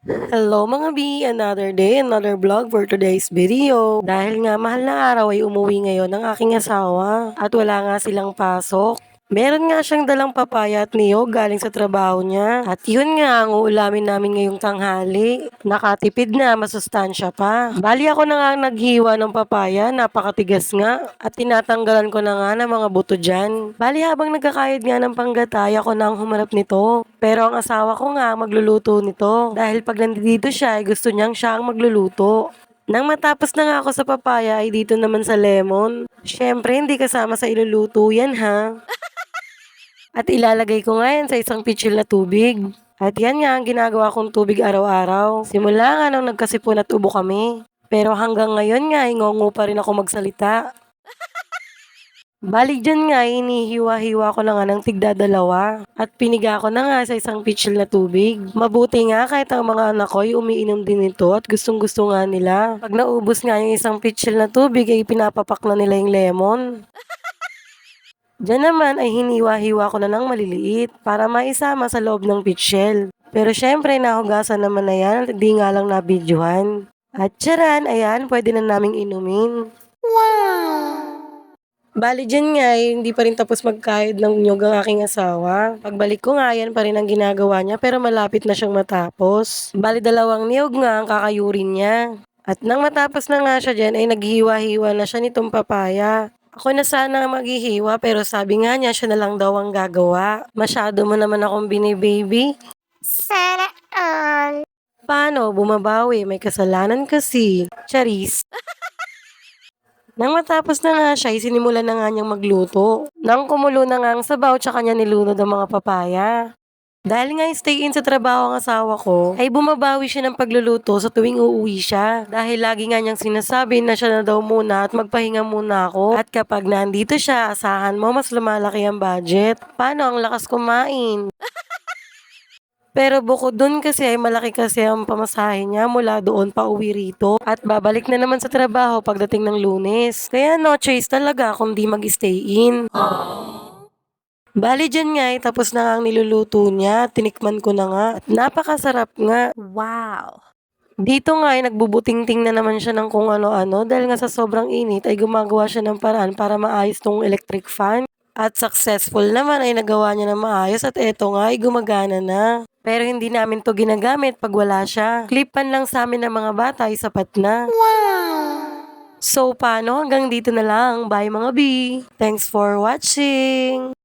Hello mga B! Another day, another vlog for today's video. Dahil nga mahal na araw ay umuwi ngayon ng aking asawa at wala nga silang pasok. Meron nga siyang dalang papaya at niyog galing sa trabaho niya. At yun nga ang uulamin namin ngayong tanghali. Nakatipid na, masustansya pa. Bali ako na nga naghiwa ng papaya, napakatigas nga. At tinatanggalan ko na nga ng mga buto dyan. Bali habang nagkakayod nga ng panggatay, ako na ang humarap nito. Pero ang asawa ko nga magluluto nito. Dahil pag nandito siya, ay gusto niyang siya ang magluluto. Nang matapos na nga ako sa papaya ay dito naman sa lemon. Syempre hindi kasama sa iluluto yan ha. At ilalagay ko nga yan sa isang pitsil na tubig. At yan nga ang ginagawa kong tubig araw-araw. Simula nga nung nagkasipon at ubo kami. Pero hanggang ngayon nga, ingongo pa rin ako magsalita. Bali dyan nga, inihiwa-hiwa ko na nga ng tigdadalawa. At piniga ko na nga sa isang pitsil na tubig. Mabuti nga kahit ang mga anak ko ay umiinom din ito at gustong-gusto nga nila. Pag naubos nga yung isang pitsil na tubig ay pinapapak na nila yung lemon. Diyan naman ay hiniwa-hiwa ko na ng maliliit para maisama sa loob ng pitsil. Pero syempre nahugasan naman na yan at hindi nga lang nabidyohan. At tsaran, ayan, pwede na naming inumin. Bali dyan nga, hindi pa rin tapos magkahid ng nyog ang aking asawa. Pagbalik ko nga, yan pa rin ang ginagawa niya pero malapit na siyang matapos. Bali dalawang niyog nga ang kakayurin niya. At nang matapos na nga siya dyan, ay naghiwa-hiwa na siya nitong papaya. Ako na sana maghihiwa pero sabi nga niya siya na lang daw ang gagawa. Masyado mo naman akong binibaby. Sana all. Paano? Bumabawi, may kasalanan kasi. Charis. Nang matapos na nga siya, sinimulan na nga niyang magluto. Nang kumulo na nga ang sabaw, tsaka niya nilunod ang mga papaya. Dahil nga stay in sa trabaho ang asawa ko, ay bumabawi siya ng pagluluto sa tuwing uuwi siya. Dahil lagi nga niyang sinasabi na siya na daw muna at magpahinga muna ako. At kapag nandito siya, asahan mo mas lumalaki ang budget. Paano ang lakas kumain? Pero bukod dun kasi ay malaki kasi ang pamasahe niya mula doon pa uwi rito at babalik na naman sa trabaho pagdating ng Lunes. Kaya no choice talaga kundi mag-stay in. Bali dyan nga tapos na nga ang niluluto niya, tinikman ko na nga at napakasarap nga. Wow. Dito nga ay nagbubuting-ting na naman siya ng kung ano-ano dahil nga sa sobrang init ay gumagawa siya ng paraan para maayos tong electric fan. At successful naman ay nagawa niya na maayos at eto nga ay gumagana na. Pero hindi namin to ginagamit pag wala siya. Clipan lang sa amin ng mga bata ay sapat na. So paano hanggang dito na lang. Bye mga B. Thanks for watching.